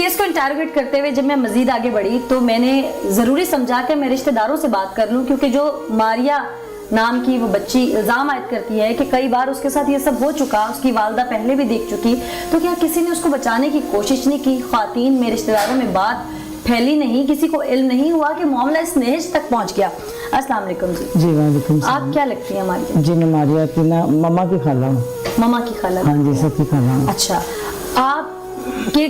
Case को interrogate करते हुए जब मैं मजीद आगे बढ़ी तो मैंने ज़रूरी समझा कि मैं रिश्तेदारों से बात कर लूँ, क्योंकि जो मारिया नाम की वो बच्ची इल्ज़ाम आयद करती है कि कई बार उसके साथ ये सब हो चुका, उसकी वालदा पहले भी देख चुकी, तो क्या किसी ने उसको बचाने की कोशिश नहीं की? ख्वातीन में, रिश्तेदारों में बात फैली नहीं, किसी को इल्म नहीं हुआ कि मामला इस नहेज तक पहुंच गया? अस्सलाम वालेकुम जी। जी वालेकुम सलाम। आप क्या लगती हैं मारिया? जी मैं मारिया की ना मम्मा की खाला हूँ। ममा की खाला? हाँ जी, सबकी खाला हूँ। अच्छा, आप के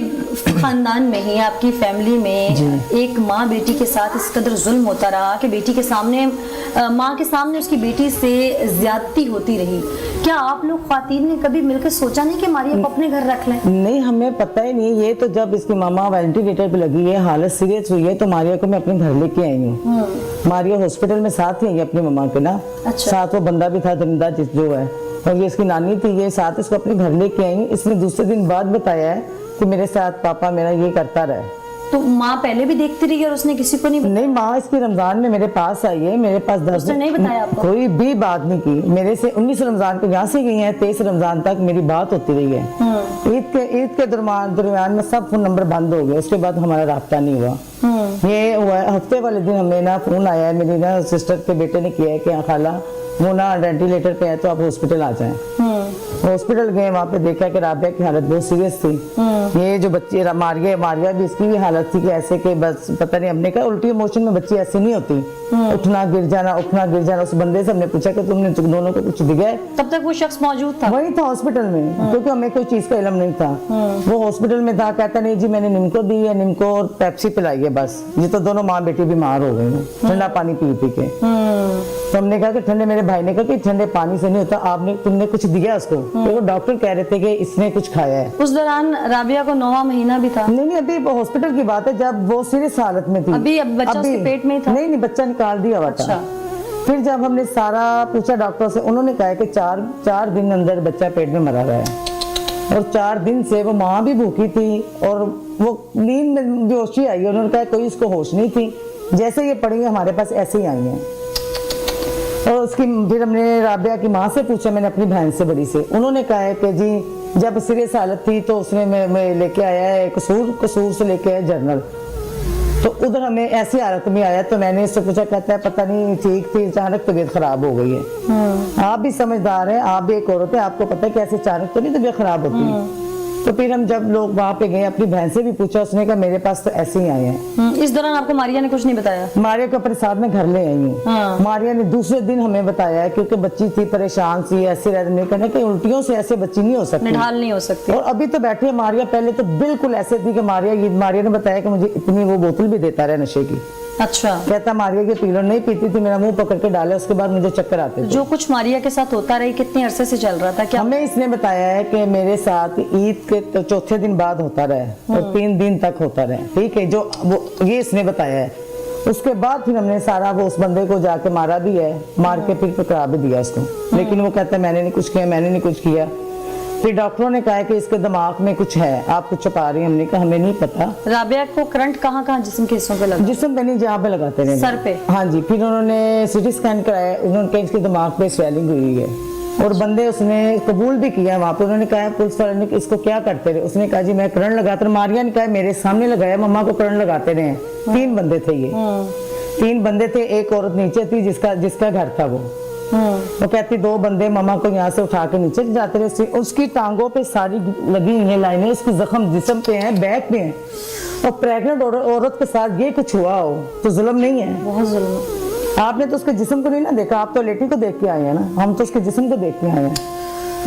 खानदान में ही, आपकी फैमिली में एक माँ बेटी के साथ इस कदर जुल्म होता रहा कि बेटी के सामने, माँ के सामने उसकी बेटी से ज्यादती होती रही। क्या आप लोग ख्वातीन ने कभी मिलकर सोचा नहीं कि मारिया को अपने घर रख लें? नहीं, हमें पता ही नहीं। ये तो जब इसकी मामा वेंटिलेटर पे लगी है, हालत सीरियस हुई है, तो मारिया को मैं अपने घर लेके आई हूँ। मारिया हॉस्पिटल में साथ ही आई अपनी मम्मा के ना। अच्छा। साथ वो बंदा भी था दरिंदा जो है, और ये इसकी नानी थी, ये साथ इसको अपने घर लेके आई। इसने दूसरे दिन बाद बताया है कि मेरे साथ पापा मेरा ये करता रहा। तो माँ पहले भी देखती रही और उसने किसी को नहीं बताया? नहीं, माँ इसकी रमजान में मेरे पास आई है, मेरे पास 10 उसने नहीं बताया आपको? कोई भी बात नहीं की मेरे से। 19 रमजान को यहाँ से गई है, 23 रमजान तक मेरी बात होती रही है। ईद के दरमियान में सब फोन नंबर बंद हो गए, उसके बाद हमारा राब्ता नहीं हुआ। ये हुआ हफ्ते वाले दिन हमें ना फोन आया है, मेरी ना सिस्टर के बेटे ने किया है कि खाला वो ना वेंटिलेटर पे है तो आप हॉस्पिटल आ जाएं। हॉस्पिटल गए, वहाँ पे देखा कि राबिया की हालत बहुत सीरियस थी। ये जो बच्ची मारिया भी, इसकी भी हालत थी कि ऐसे कि बस पता नहीं, हमने कहा उल्टी मोशन में बच्ची ऐसी नहीं होती, उठना गिर जाना। उस बंदे से हमने पूछा कि तुमने दोनों को कुछ दिया है? तब तक वो शख्स मौजूद था? वही था हॉस्पिटल में, क्योंकि हमें कोई चीज का इल्म नहीं था। वो हॉस्पिटल में था, कहता नहीं जी मैंने निम्को दी है, निम्को और पेप्सी पिलाई है बस। ये तो दोनों माँ बेटी बीमार हो गए ठंडा पानी पी के। तो हमने कहा कि ठंडे, मेरे भाई ने कहा कि ठंडे पानी से नहीं होता, तुमने कुछ दिया उसको? तो डॉक्टर कह रहे थे कि इसने कुछ खाया है। उस दौरान राबिया को 9वां महीना भी था? नहीं, अभी हॉस्पिटल की बात है, जब वो सीरियस हालत में थी। अब बच्चा उसके पेट में ही था? नहीं, बच्चा निकाल दिया हुआ था। फिर जब हमने सारा पूछा डॉक्टर से, उन्होंने कहा कि चार दिन अंदर बच्चा पेट में मरा हुआ है, और 4 दिन से वो माँ भी भूखी थी और वो नींद में बेहोशी आई। उन्होंने कहा कोई उसको होश नहीं थी, जैसे ये पड़ी हमारे पास ऐसे ही आई है। और उसकी फिर हमने राबिया की माँ से पूछा, मैंने अपनी बहन से बड़ी से, उन्होंने कहा है कि जी जब सीरियस हालत थी तो उसने मैं लेके आया है कसूर से लेके आया जर्नल, तो उधर हमें ऐसी हालत में आया। तो मैंने इससे पूछा, कहता है पता नहीं ठीक थी, अचानक तबीयत खराब हो गई है। आप भी समझदार हैं, आप भी एक औरत है, आपको पता है कैसे अचानक तो नहीं तबीयत खराब होती है। तो फिर हम जब लोग वहाँ पे गए, अपनी बहन से भी पूछा, उसने कहा मेरे पास तो ऐसे ही आए हैं। इस दौरान आपको मारिया ने कुछ नहीं बताया? मारिया को अपने साथ में घर ले आई हूँ। मारिया ने दूसरे दिन हमें बताया है, क्योंकि बच्ची थी परेशान सी, ऐसे रहने करने के उल्टियों से ऐसे बच्ची नहीं हो सकती, निढाल नहीं हो सकती। और अभी तो बैठी है मारिया, पहले तो बिल्कुल ऐसे थी कि मारिया ने बताया कि मुझे इतनी वो बोतल भी देता रहा नशे की। अच्छा। कहता मारिया ये पी लो, नहीं पीती थी, मेरा मुंह पकड़ के डाले, उसके बाद मुझे चक्कर आते थे। जो कुछ मारिया के साथ होता रही, कितने अरसे से चल रहा था? क्या हमें इसने बताया है कि मेरे साथ ईद के तो चौथे दिन बाद होता रहा और 3 दिन तक होता रहा, ठीक है, जो वो ये इसने बताया है। उसके बाद फिर हमने सारा वो उस बंदे को जाके मारा भी है, मार के फिर पकड़ा भी दिया उसको, लेकिन वो कहता है मैंने नहीं कुछ किया, मैंने नहीं कुछ किया। फिर डॉक्टरों ने कहा कि इसके दिमाग में कुछ है, आप कुछ छुपा रही हैं। हमने कहा हमें नहीं पता। राबिया को करंट कहाँ जिस्म के हिस्सों पे लगा? जिस्म पे नहीं, जहाँ पे लगाते रहे, सर पे। हाँ जी। फिर उन्होंने सिटी स्कैन कराया, उन्होंने कहा इसके दिमाग पे स्वेलिंग हुई है, और बंदे उसने कबूल भी किया वहाँ पे। उन्होंने कहा पुलिस वाले ने इसको क्या करते रहे? उसने कहा जी मैं करंट लगाता। मारिया ने कहा मेरे सामने लगाया, मम्मा को करंट लगाते रहे। 3 बंदे थे ये, 3 बंदे थे, एक औरत नीचे थी जिसका घर था वो। वो कहती 2 बंदे मम्मा को यहाँ से उठा के नीचे जाते रहे। उसकी टांगों पे सारी लगी हुई है लाइनें, उसके जख्म जिस्म पे हैं, बैक पे हैं, और प्रेग्नेंट औरत के साथ ये कुछ हुआ हो तो जुल्म नहीं है? बहुत जुल्म। आपने तो उसके जिस्म को नहीं ना देखा, आप तो लेटी को देख के आए हैं ना, हम तो उसके जिस्म को देख के आए हैं।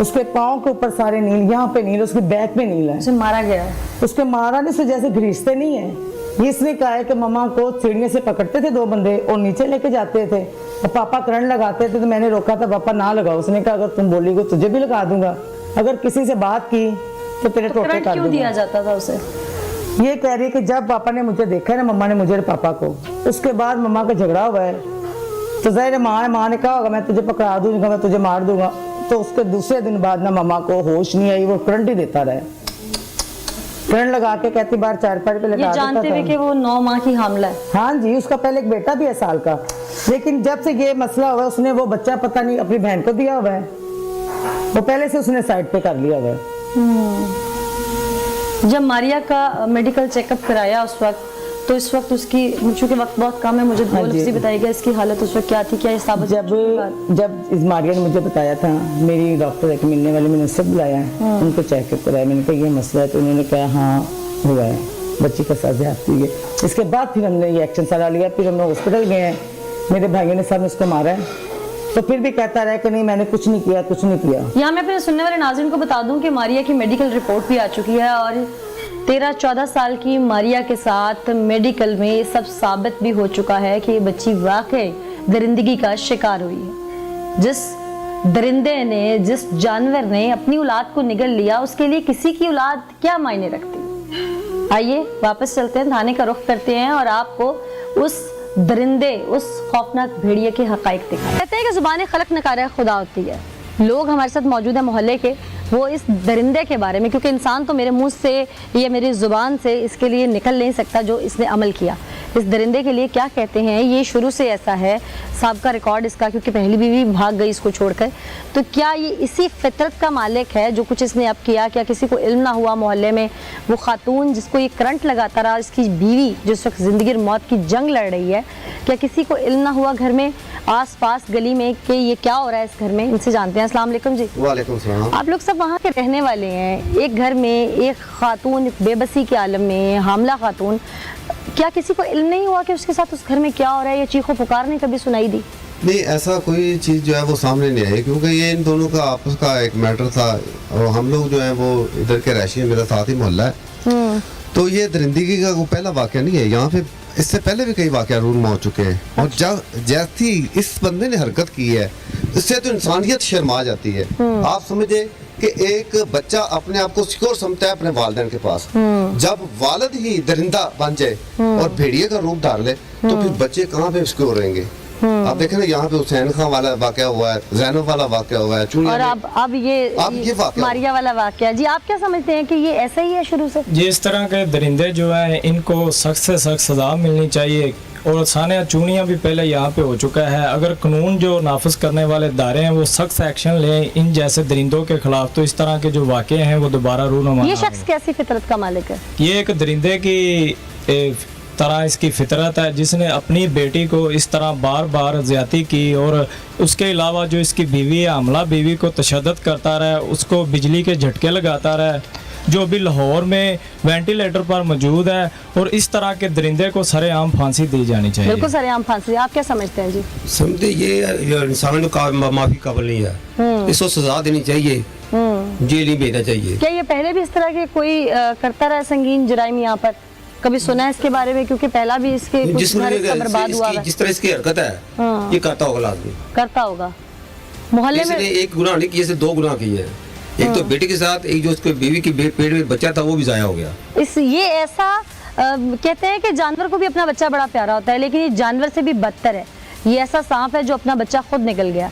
उसके पाँव के ऊपर सारे नील, यहाँ पे नील, उसके बैक में नील है। उसे मारा गया है? उसके माराने से जैसे घिसते नहीं है। इसने कहा है कि मम्मा को सीढ़ी से पकड़ते थे 2 बंदे और नीचे लेके जाते थे, और पापा करंट लगाते थे, तो मैंने रोका था, पापा ना लगाओ। उसने कहा अगर तुम बोलोगे तुझे भी लगा दूंगा, अगर किसी से बात की तो तेरे टोटे काट दूंगा। क्यों दिया जाता था उसे? ये कह रही है कि जब पापा ने मुझे देखा है ना, मम्मा ने मुझे और पापा को, उसके बाद मम्मा का झगड़ा हुआ है, तो जाहिर माँ ने कहा होगा मैं तुझे पकड़ा दूंगा, मैं तुझे मार दूंगा। तो उसके दूसरे दिन बाद ना मम्मा को होश नहीं आई, वो करंट ही देता रहा, करंट लगा के कहती बार 4 पैर पे लगा देता था। जानते हुए कि वो 9 माह की हामला है? हाँ जी, उसका पहले एक बेटा भी है साल का, लेकिन जब से ये मसला हुआ उसने वो बच्चा पता नहीं अपनी बहन को दिया हुआ है, वो पहले से उसने साइड पे कर लिया हुआ है। जब मारिया का मेडिकल चेकअप कराया उस वक्त, तो इस वक्त उसकी, चूंकि वक्त बहुत कम है, मुझे दो हाँ जी। लफ्ज़ बताइएगा इसकी हालत उस वक्त क्या थी, क्या साबित जब इस मारिया ने मुझे बताया था, मेरी डॉक्टर है कि मिलने वाले, मैंने सब बुलाया है, उनको चेकअप कराया, मैंने कहा ये मसला है, तो उन्होंने कहा हाँ हुआ है, बच्ची का साथ ज्यादती है। इसके बाद फिर हमने ये एक्शन सारा लिया, फिर हम हॉस्पिटल गए हैं, मेरे भाइयों ने सब उसको मारा है, तो फिर भी कहता रहा कि नहीं मैंने कुछ नहीं किया, कुछ नहीं किया। यहाँ मैं अपने सुनने वाले नाज़रीन को बता दूं कि मारिया की मेडिकल रिपोर्ट भी आ चुकी है और 13-14 साल की मारिया के साथ मेडिकल में ये सब साबित भी हो चुका है कि ये बच्ची वाकई दरिंदगी का शिकार हुई है। जिस दरिंदे ने, जिस जानवर ने अपनी औलाद को निगल लिया, उसके लिए किसी की औलाद क्या मायने रखती है। आइए वापस चलते हैं, थाने का रुख करते हैं और आपको उस दरिंदे, उस खौफनाक भेड़िए के हकाइक दिखाएं। कहते हैं कि जुबान खलक नकार खुदा होती है। लोग हमारे साथ मौजूद है मोहल्ले के, वो इस दरिंदे के बारे में, क्योंकि इंसान तो मेरे मुंह से या मेरी ज़ुबान से इसके लिए निकल नहीं सकता जो इसने अमल किया, इस दरिंदे के लिए क्या कहते हैं। ये शुरू से ऐसा है, सबका रिकॉर्ड इसका, क्योंकि पहली बीवी भाग गई इसको छोड़कर। तो क्या ये इसी फितरत का मालिक है जो कुछ इसने अब किया? क्या किसी को इल्म ना हुआ मोहल्ले में? वो खातून जिसको ये करंट लगाता रहा, इसकी बीवी जिस वक्त ज़िंदगी और मौत की जंग लड़ रही है, क्या किसी को इल्म ना हुआ घर में, आस पास गली में, कि ये क्या हो रहा है इस घर में? इनसे जानते हैं। अस्सलाम वालेकुम जी। वालेकुम सलाम। आप लोग सब वहाँ के रहने वाले हैं, एक घर में एक खातून बेबसी के आलम में, हामला खातून, क्या किसी को इल्म नहीं हुआ कि उसके साथ उस घर में क्या हो रहा है? ये चीखो पुकार नहीं कभी सुनाई दी? नहीं, ऐसा कोई चीज़ जो है वो सामने नहीं आई, क्योंकि ये इन दोनों का आपस का एक मैटर था और हम लोग जो है वो इधर के रैशी, मेरा साथ ही मोहल्ला है, तो ये दरिंदगी का कोई पहला वाक़या नहीं है। यहाँ पे इससे पहले भी कई वाक़या रूम हो चुके हैं और जब जैसी इस बंदे ने हरकत की है, इससे तो इंसानियत शर्मा जाती है। आप समझे कि एक बच्चा अपने आप को सिक्योर समझता है अपने वालिदैन के पास, जब वालिद ही दरिंदा बन जाए और भेड़िए का रूप धार ले, तो फिर बच्चे कहाँ पे सिक्योर रहेंगे? आप देखें ना, यहाँ पे हुसैन खान वाला वाक़या हुआ है, ज़ैनब वाला वाक़या हुआ है, और अब ये वाक़या मारिया वाला वाक़या। जी, आप क्या समझते हैं कि ये ऐसा ही है शुरू से? ये इस तरह के दरिंदे जो हैं इनको सख्त से सख्त सज़ा मिलनी चाहिए और सानिया चूनियाँ भी पहले यहाँ पे हो चुका है। अगर कानून जो नाफिज करने वाले इदारे हैं वो सख्त एक्शन लें इन जैसे दरिंदों के खिलाफ, तो इस तरह के जो वाक़े हैं वो दोबारा रूनुमा। ये शख्स कैसी फितरत का मालिक है? ये एक दरिंदे की तरह इसकी फितरत है, जिसने अपनी बेटी को इस तरह बार बार ज़्यादती की और उसके अलावा जो इसकी बीवी है, हमला बीवी को तशद्दुद करता रहा, उसको बिजली के झटके लगाता रहा, जो अभी लाहौर में वेंटिलेटर पर मौजूद है। और इस तरह के दरिंदे को सरेआम फांसी दी जानी चाहिए। बिल्कुल सरेआम फांसी। आप क्या समझते हैं जी? समझे ये इंसान का माफी काबिल नहीं है, इसको सजा देनी चाहिए, जेल नहीं भेजना चाहिए। क्या ये पहले भी इस तरह के कोई करता रहा संगीन जुराइम यहाँ पर? कभी सुना है इसके बारे में? क्योंकि पहला भी इसके कुछ घर इसका बर्बाद हुआ है। जिस तरह इसकी हरकत है ये करता होगा आदमी, करता होगा मोहल्ले में। इसने एक गुनाह नहीं किया, इसने दो गुनाह किए हैं। एक तो बेटी के साथ, एक जो उसके बीवी की पेट में बच्चा था वो भी जाया हो गया। ये ऐसा कहते हैं कि जानवर को भी अपना बच्चा बड़ा प्यारा होता है, लेकिन ये जानवर से भी बदतर है। ये ऐसा सांप है जो अपना बच्चा खुद निकल गया।